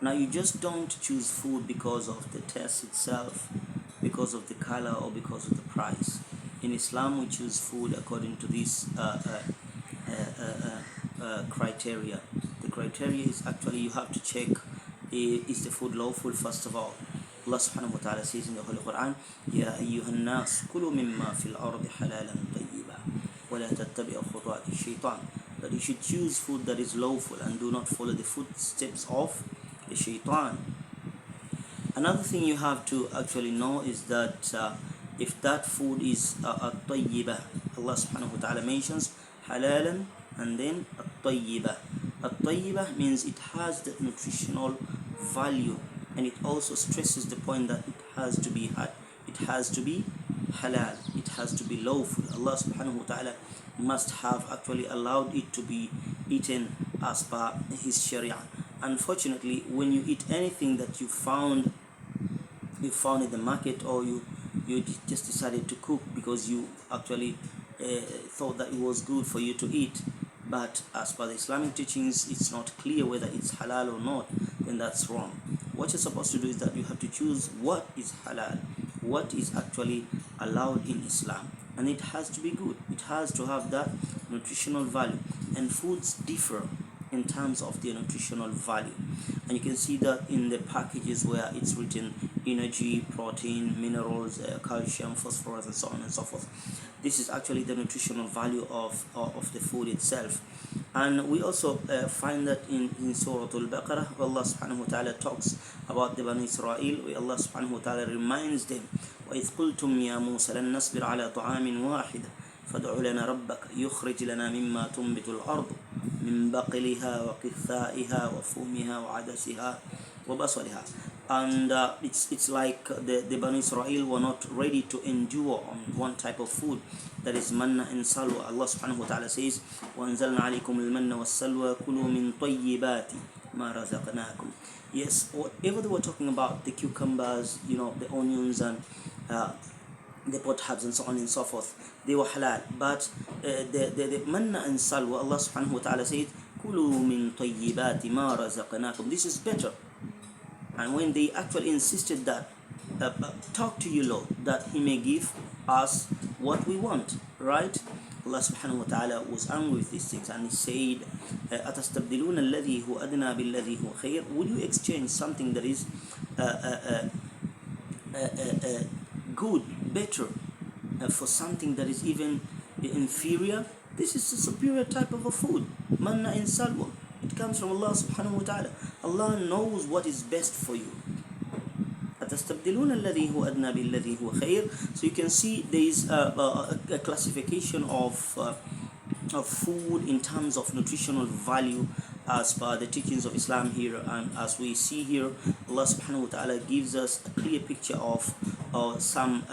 Now you just don't choose food because of the taste itself, because of the color, or because of the price. In Islam, we choose food according to this criteria. The criteria is actually you have to check, is the food lawful first of all. Allah subhanahu wa ta'ala says in the Holy Quran, Ya ayyuhan nas kulu mimma fil ardi halalan tayyiba wa la tattabi'u khutuwati shaitan. That you should choose food that is lawful and do not follow the footsteps of the shaitan. Another thing you have to actually know is that if that food is at-tayyibah, Allah subhanahu wa ta'ala mentions halalan and then at-tayyibah. At-tayyibah means it has the nutritional value, and it also stresses the point that it has to be halal, it has to be lawful. Allah subhanahu wa ta'ala must have actually allowed it to be eaten as per his sharia. Unfortunately, when you eat anything that you found in the market, or you just decided to cook because you actually thought that it was good for you to eat, but as per the Islamic teachings it's not clear whether it's halal or not, then that's wrong. What you're supposed to do is that you have to choose what is halal, what is actually allowed in Islam, and it has to be good, it has to have that nutritional value. And foods differ in terms of their nutritional value, and you can see that in the packages where it's written energy, protein, minerals, calcium, phosphorus, and so on and so forth. This is actually the nutritional value of the food itself. And we also find that in Surah Al-Baqarah, where Allah subhanahu wa ta'ala talks about the Bani Israel, where Allah subhanahu wa ta'ala reminds them, وَإِذْ قُلْتُمْ يَا مُوسَى لَن نَّصْبِرَ عَلَى طَعَامٍ وَاحِدٍ فادع لنا ربك يخرج لنا مما تنبت الأرض من بقلها وقثائها وفومها وعدسها وبصلها. And it's like the Bani Israel were not ready to endure on one type of food, that is manna and salwa. Allah subhanahu wa ta'ala says, وَأَنزَلْنَا عَلَيْكُمُ الْمَنَّ وَالسَّلْوَى كُلُوا مِن طَيِّبَاتِ مَا رَزَقْنَاكُمْ. Yes, whatever they were talking about, the cucumbers, the onions, and the pot herbs and so on and so forth, they were halal. But the manna and salwa, Allah subhanahu wa ta'ala said, كُلُوا مِن طَيِّبَاتِ مَا رَزَقْنَاكُم. This is better. And when they actually insisted that, talk to you, Lord, that He may give us what we want, right? Allah subhanahu wa ta'ala was angry with these things, and He said, أَتَسْتَبْدِلُونَ الَّذِي هُوَ أَدْنَى بِالَّذِي هُوَ خَيْرٌ. Would you exchange something that is good, better, for something that is even inferior? This is a superior type of a food, manna and salwa. It comes from Allah subhanahu wa ta'ala. Allah knows what is best for you. أَتَسْتَبْدِلُونَ الَّذِي هُوَ أَدْنَى بِالَّذِي هُوَ خَيْرٌ. So you can see there is a classification of food in terms of nutritional value as per the teachings of Islam here. And as we see here, Allah subhanahu wa ta'ala gives us a clear picture of some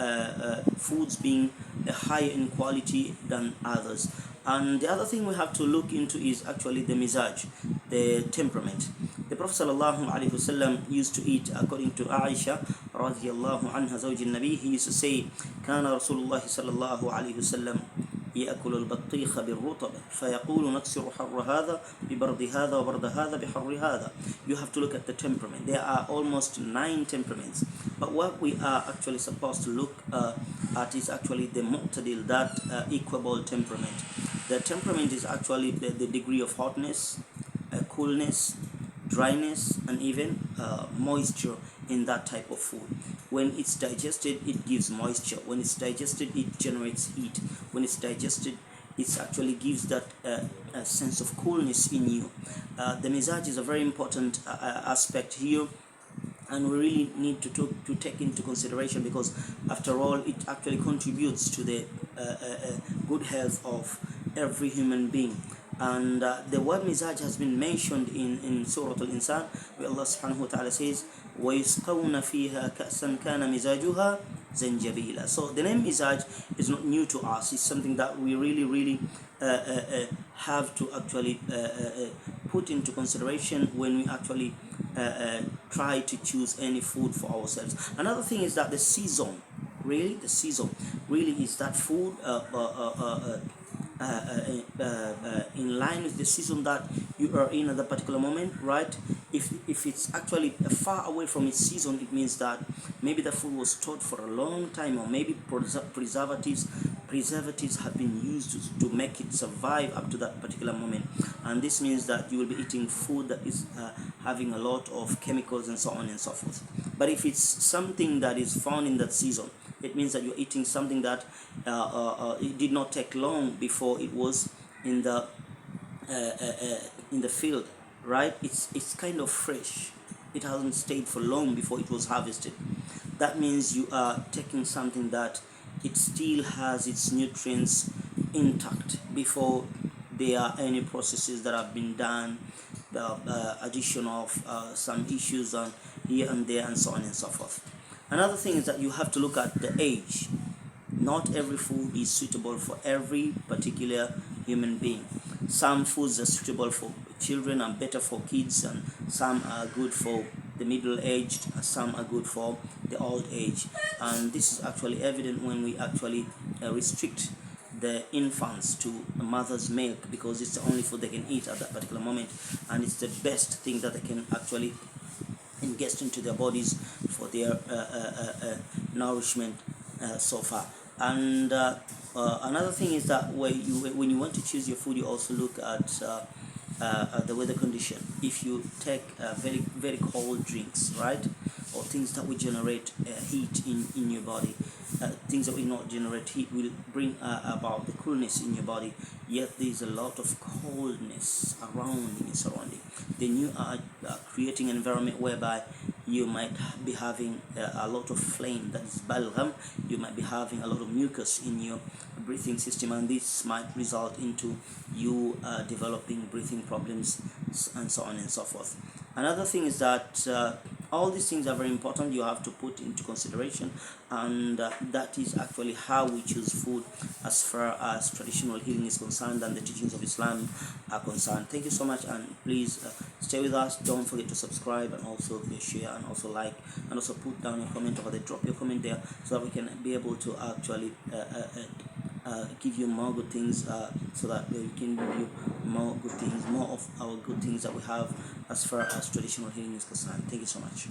foods being higher in quality than others. And the other thing we have to look into is actually the mizaj, the temperament. The Prophet ﷺ used to eat, according to Aisha radiyallahu anha zawj al-Nabi, he used to say, كان رسول الله صلى الله عليه وسلم يأكل البطيخ بالرطب فيقول نكسر حر هذا ببرد هذا وبرد هذا بحر هذا. You have to look at the temperament. There are almost 9 temperaments, but what we are actually supposed to look at is actually the mu'tadil, that equable temperament. The temperament is actually the degree of hotness, coolness, dryness, and even moisture in that type of food. When it's digested, it gives moisture. When it's digested, it generates heat. When it's digested, it actually gives that a sense of coolness in you. The mizaj is a very important aspect here, and we really need to take into consideration, because after all, it actually contributes to the good health of every human being. And the word mizaj has been mentioned in Surah Al-Insan, where Allah subhanahu wa ta'ala says, وَيُسْقَوْنَ فِيهَا كَأْسًا كَانَ مِزَاجُهَا زَنْجَبِيلًا. So the name mizaj is not new to us. It's something that we really have to actually put into consideration when we actually try to choose any food for ourselves. Another thing is that the season really is that food in line with the season that you are in at that particular moment, right? If it's actually far away from its season, it means that maybe the food was stored for a long time, or maybe preservatives have been used to make it survive up to that particular moment. And this means that you will be eating food that is having a lot of chemicals and so on and so forth. But if it's something that is found in that season, it means that you're eating something that it did not take long before it was in the field, right? It's kind of fresh. It hasn't stayed for long before it was harvested. That means you are taking something that it still has its nutrients intact before there are any processes that have been done, the addition of some issues on here and there and so on and so forth. Another thing is that you have to look at the age. Not every food is suitable for every particular human being. Some foods are suitable for children and better for kids, and some are good for the middle-aged, and some are good for the old age. And this is actually evident when we actually restrict the infants to a mother's milk, because it's the only food they can eat at that particular moment, and it's the best thing that they can actually ingest into their bodies for their nourishment so far. And another thing is that when you want to choose your food, you also look at the weather condition. If you take very very cold drinks, right, or things that will generate heat in your body, things that will not generate heat will bring about the coolness in your body, yet there is a lot of coldness around in your surrounding. Then you are creating an environment whereby you might be having a lot of flame, that is balgham. You might be having a lot of mucus in your breathing system, and this might result into you developing breathing problems and so on and so forth. Another thing is that all these things are very important. You have to put into consideration, and that is actually how we choose food as far as traditional healing is concerned and the teachings of Islam are concerned. Thank you so much, and please stay with us. Don't forget to subscribe, and also share, and also like, and also put down your comment over there. Drop your comment there so that we can be able to actually give you more good things, so that we can give you more good things, more of our good things that we have as far as traditional healing is concerned. Thank you so much.